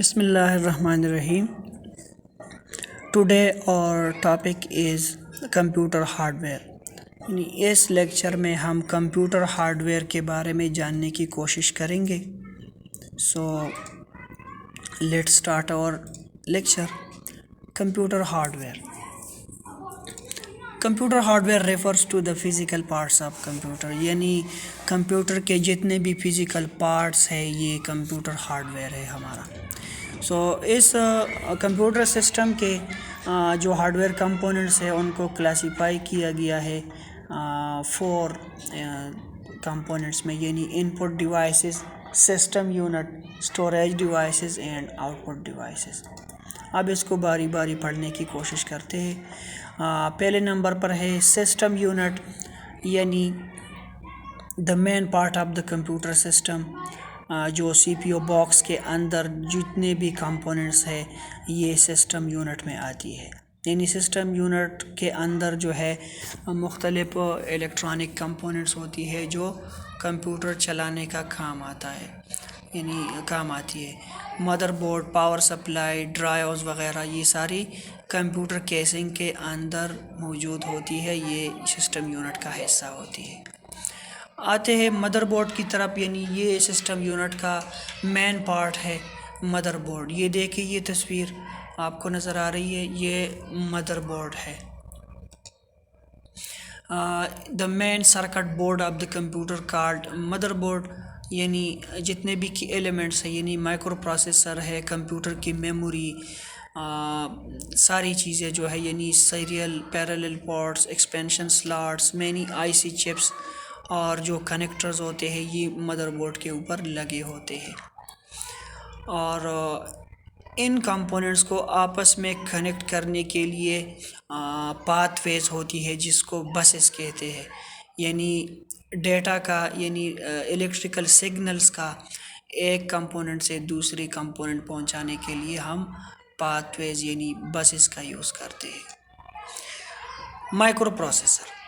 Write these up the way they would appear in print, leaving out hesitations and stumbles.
Bismillahirrahmanirrahim. Today our topic is computer hardware. اس lecture میں ہم کمپیوٹر ہارڈ ویئر کے بارے میں جاننے کی کوشش کریں گے. So let start our lecture. Computer hardware. Computer hardware refers to the physical parts of computer, یعنی کمپیوٹر کے جتنے بھی فزیکل پارٹس ہیں یہ کمپیوٹر ہارڈ ویئر ہے ہمارا. سو اس کمپیوٹر سسٹم کے جو ہارڈ ویئر کمپوننٹس ہیں ان کو کلاسیفائی کیا گیا ہے 4 کمپوننٹس میں، یعنی input devices, system unit, storage devices and output devices. اب اس کو باری باری پڑھنے کی کوشش کرتے ہیں. پہلے نمبر پر ہے سسٹم یونٹ، یعنی the main part of the computer system. جو سی پی یو باکس کے اندر جتنے بھی کمپوننٹس ہیں یہ سسٹم یونٹ میں آتی ہے. یعنی سسٹم یونٹ کے اندر جو ہے مختلف الیکٹرانک کمپوننٹس ہوتی ہے جو کمپیوٹر چلانے کا کام آتا ہے، یعنی کام آتی ہے. Mother board, power supply, drives وغیرہ یہ ساری کمپیوٹر کیسنگ کے اندر موجود ہوتی ہے، یہ سسٹم یونٹ کا حصہ ہوتی ہے. آتے ہیں مدر بورڈ کی طرف، یعنی یہ سسٹم یونٹ کا مین پارٹ ہے مدر بورڈ. یہ دیکھیں، یہ تصویر آپ کو نظر آ رہی ہے، یہ مدر بورڈ ہے. The main circuit board of the computer card motherboard, یعنی جتنے بھی کی ایلیمنٹس ہیں، یعنی مائکرو پروسیسر ہے، کمپیوٹر کی میموری، ساری چیزیں جو ہے، یعنی serial parallel ports, expansion slots, mini I C chips اور جو کنیکٹرز ہوتے ہیں یہ مدر بورڈ کے اوپر لگے ہوتے ہیں. اور ان کمپوننٹس کو آپس میں کنیکٹ کرنے کے لیے پاتھ ویز ہوتی ہے جس کو بسز کہتے ہیں. یعنی ڈیٹا کا، یعنی الیکٹریکل سگنلز کا ایک کمپوننٹ سے دوسری کمپوننٹ پہنچانے کے لیے ہم پاتھ ویز یعنی بسز کا یوز کرتے ہیں. مائکرو پروسیسر،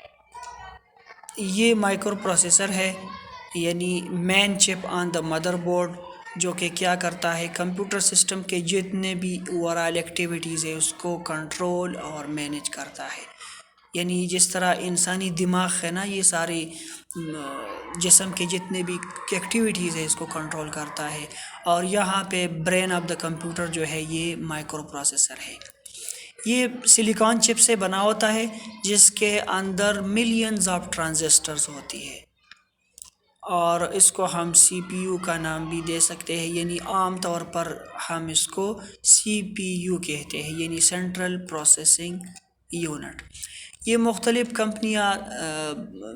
یہ مائکرو پروسیسر ہے، یعنی مین چپ آن دا مدر بورڈ، جو کہ کیا کرتا ہے، کمپیوٹر سسٹم کے جتنے بھی اوورآل ایکٹیویٹیز ہیں اس کو کنٹرول اور مینیج کرتا ہے. یعنی جس طرح انسانی دماغ ہے نا، یہ ساری جسم کے جتنے بھی ایکٹیویٹیز ہیں اس کو کنٹرول کرتا ہے. اور یہاں پہ برین آف دا کمپیوٹر جو ہے یہ مائکرو پروسیسر ہے. یہ سلیکان چپ سے بنا ہوتا ہے جس کے اندر ملینز آف ٹرانزسٹرز ہوتی ہے، اور اس کو ہم سی پی یو کا نام بھی دے سکتے ہیں. یعنی عام طور پر ہم اس کو سی پی یو کہتے ہیں، یعنی سینٹرل پروسیسنگ یونٹ. یہ مختلف کمپنیاں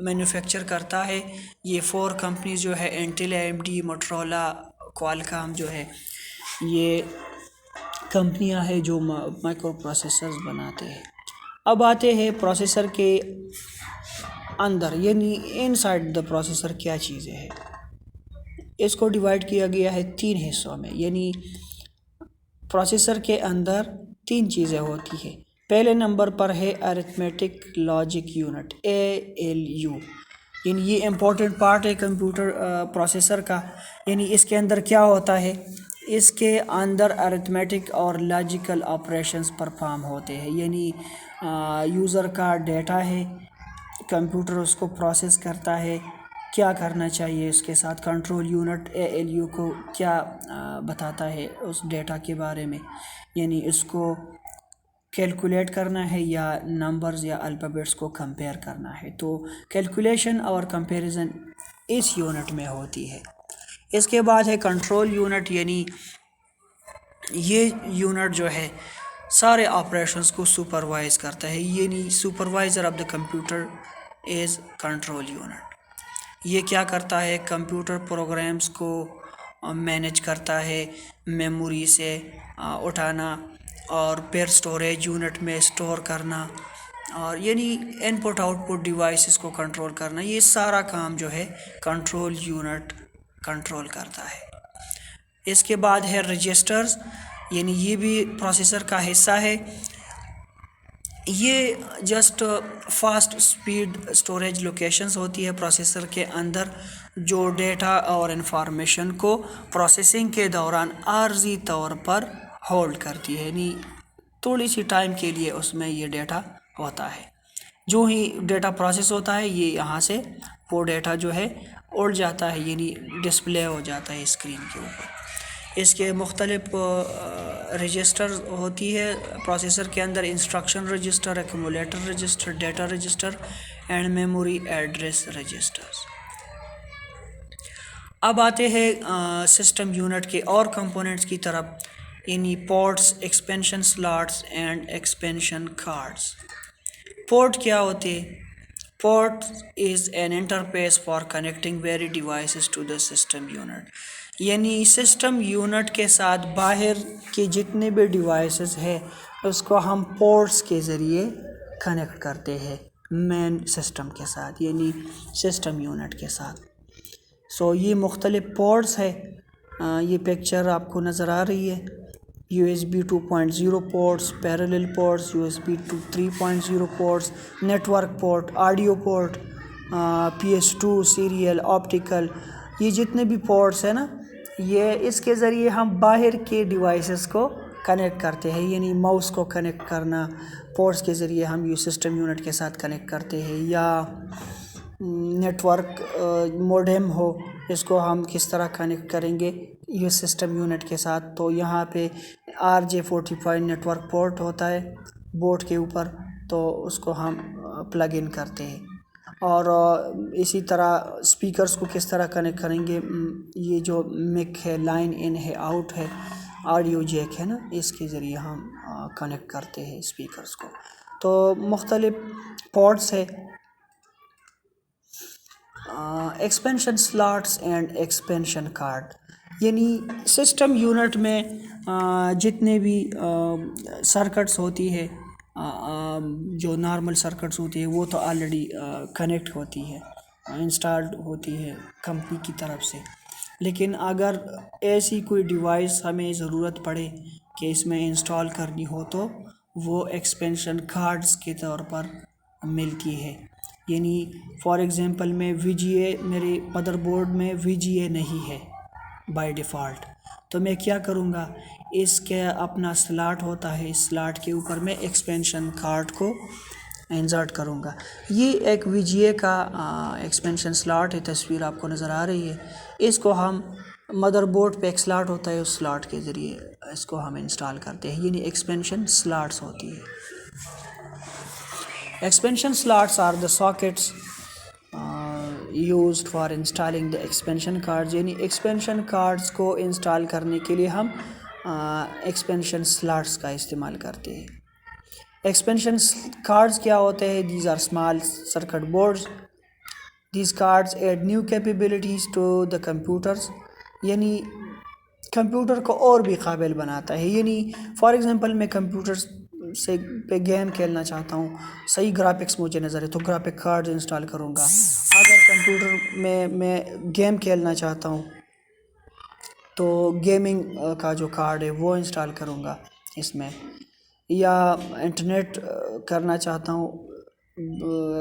مینوفیکچر کرتا ہے. یہ 4 کمپنیز جو ہے Intel, A M D, Motorola, Qualcomm جو ہے، یہ کمپنیاں ہیں جو مائکرو پروسیسرز بناتے ہیں. اب آتے ہیں پروسیسر کے اندر، یعنی ان سائڈ دا پروسیسر کیا چیزیں ہیں. اس کو ڈیوائڈ کیا گیا ہے 3 حصوں میں. یعنی پروسیسر کے اندر 3 چیزیں ہوتی ہیں. پہلے نمبر پر ہے ارتھمیٹک لاجک یونٹ، ALU. یعنی یہ امپورٹنٹ پارٹ ہے کمپیوٹر پروسیسر کا. یعنی اس کے اندر کیا ہوتا ہے، اس کے اندر ارتھمیٹک اور لاجیکل آپریشنز پرفارم ہوتے ہیں. یعنی یوزر کا ڈیٹا ہے، کمپیوٹر اس کو پروسیس کرتا ہے، کیا کرنا چاہیے اس کے ساتھ. کنٹرول یونٹ ALU کو کیا بتاتا ہے اس ڈیٹا کے بارے میں، یعنی اس کو کیلکولیٹ کرنا ہے یا نمبرز یا الفابیٹس کو کمپیئر کرنا ہے. تو کیلکولیشن اور کمپیریزن اس یونٹ میں ہوتی ہے. اس کے بعد ہے کنٹرول یونٹ، یعنی یہ یونٹ جو ہے سارے آپریشنز کو سپروائز کرتا ہے. یعنی supervisor of the computer is control unit. یہ کیا کرتا ہے، کمپیوٹر پروگرامز کو مینیج کرتا ہے، میموری سے اٹھانا اور پھر اسٹوریج یونٹ میں اسٹور کرنا، اور یعنی ان پٹ آؤٹ پٹ ڈیوائسز کو کنٹرول کرنا. یہ سارا کام جو ہے کنٹرول یونٹ کنٹرول کرتا ہے. اس کے بعد ہے رجسٹرز، یعنی یہ بھی پروسیسر کا حصہ ہے. یہ just fast speed storage locations ہوتی ہے پروسیسر کے اندر، جو ڈیٹا اور انفارمیشن کو پروسیسنگ کے دوران عارضی طور پر ہولڈ کرتی ہے، یعنی تھوڑی سی ٹائم کے لیے اس میں یہ ڈیٹا ہوتا ہے۔ جو ہی ڈیٹا پروسیس ہوتا ہے یہ یہاں سے وہ ڈیٹا جو ہے اڑ جاتا ہے، یعنی ڈسپلے ہو جاتا ہے اسکرین کے اوپر۔ اس کے مختلف رجسٹر ہوتی ہے پروسیسر کے اندر: instruction register, accumulator register, data register and memory address registers. اب آتے ہیں سسٹم یونٹ کے اور کمپوننٹس کی طرف، یعنی ports, expansion slots and expansion cards. Port کیا ہوتے ہیں؟ Port is an interface for connecting various devices to the system unit, یعنی سسٹم یونٹ کے ساتھ باہر کے جتنے بھی ڈیوائسز ہیں اس کو ہم پورٹس کے ذریعے کنیکٹ کرتے ہیں مین سسٹم کے ساتھ، یعنی سسٹم یونٹ کے ساتھ۔ یہ مختلف پورٹس ہے، یہ پکچر آپ کو نظر آ رہی ہے: USB 2.0 ports, parallel ports, USB 3.0 ports, network port, audio port, PS2 serial, optical, یہ جتنے بھی پورٹس ہیں نا، یہ اس کے ذریعے ہم باہر کے ڈیوائسز کو کنیکٹ کرتے ہیں، یعنی ماؤس کو کنیکٹ کرنا پورٹس کے ذریعے ہم یہ سسٹم یونٹ کے ساتھ کنیکٹ کرتے ہیں، یا نیٹورک موڈم ہو اس کو ہم کس طرح کنیکٹ کریں گے یہ سسٹم یونٹ کے ساتھ، تو یہاں پہ RJ45 نیٹورک پورٹ ہوتا ہے بورڈ کے اوپر، تو اس کو ہم پلگ ان کرتے ہیں۔ اور اسی طرح اسپیکرز کو کس طرح کنیکٹ کریں گے، یہ جو مک ہے، لائن ان ہے، آؤٹ ہے، آڈیو جیک ہے نا، اس کے ذریعے ہم کنیکٹ کرتے ہیں اسپیکرز کو۔ تو مختلف پورٹس ہے۔ Expansion slots and expansion card, یعنی سسٹم یونٹ میں جتنے بھی سرکٹس ہوتی ہے، جو نارمل سرکٹس ہوتی ہے وہ تو آلریڈی کنیکٹ ہوتی ہے، انسٹالڈ ہوتی ہے کمپنی کی طرف سے، لیکن اگر ایسی کوئی ڈیوائس ہمیں ضرورت پڑے کہ اس میں انسٹال کرنی ہو تو وہ ایکسپینشن کارڈز کے طور پر ملتی ہے۔ یعنی فار ایگزامپل میں VGA، میرے مدر بورڈ میں VGA نہیں ہے بائی ڈیفالٹ، تو میں کیا کروں گا، اس کے اپنا سلاٹ ہوتا ہے، اس سلاٹ کے اوپر میں ایکسپینشن کارڈ کو انسرٹ کروں گا۔ یہ ایک VGA کا ایکسپینشن سلاٹ ہے، تصویر آپ کو نظر آ رہی ہے، اس کو ہم مدر بورڈ پہ ایک سلاٹ ہوتا ہے، اس سلاٹ کے ذریعے اس کو ہم انسٹال کرتے ہیں، یعنی ایکسپینشن سلاٹس ہوتی ہے۔ Expansion slots are the sockets used for installing the expansion cards، یعنی ایکسپینشن کارڈز کو انسٹال کرنے کے لیے ہم ایکسپینشن سلاٹس کا استعمال کرتے ہیں۔ ایکسپینشن کارڈز کیا ہوتے ہیں؟ These are small circuit boards, these cards add new capabilities to the computers, یعنی کمپیوٹر کو اور بھی قابل بناتا ہے۔ یعنی فار ایگزامپل میں کمپیوٹر سے پہ گیم کھیلنا چاہتا ہوں، صحیح گرافکس مجھے نظر ہے تو گرافک کارڈ انسٹال کروں گا۔ اگر کمپیوٹر میں گیم کھیلنا چاہتا ہوں تو گیمنگ کا جو کارڈ ہے وہ انسٹال کروں گا اس میں، یا انٹرنیٹ کرنا چاہتا ہوں،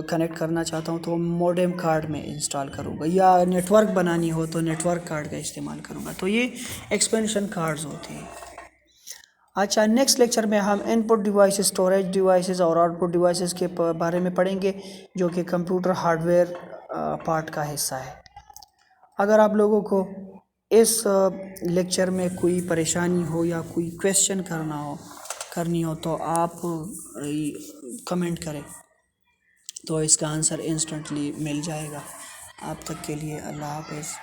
کنیکٹ کرنا چاہتا ہوں تو موڈم کارڈ میں انسٹال کروں گا، یا نیٹورک بنانی ہو تو نیٹورک کارڈ کا استعمال کروں گا۔ تو یہ ایکسپینشن کارڈز ہوتے ہیں۔ اچھا، نیکسٹ لیکچر میں ہم ان پٹ ڈیوائسز، اسٹوریج ڈیوائسز اور آؤٹ پٹ ڈیوائسز کے بارے میں پڑھیں گے، جو کہ کمپیوٹر ہارڈ ویئر پارٹ کا حصہ ہے۔ اگر آپ لوگوں کو اس لیکچر میں کوئی پریشانی ہو یا کوئی کویسچن کرنی ہو تو آپ کمنٹ کریں، تو اس کا آنسر انسٹنٹلی مل جائے گا۔ آپ تک کے لیے اللہ حافظ۔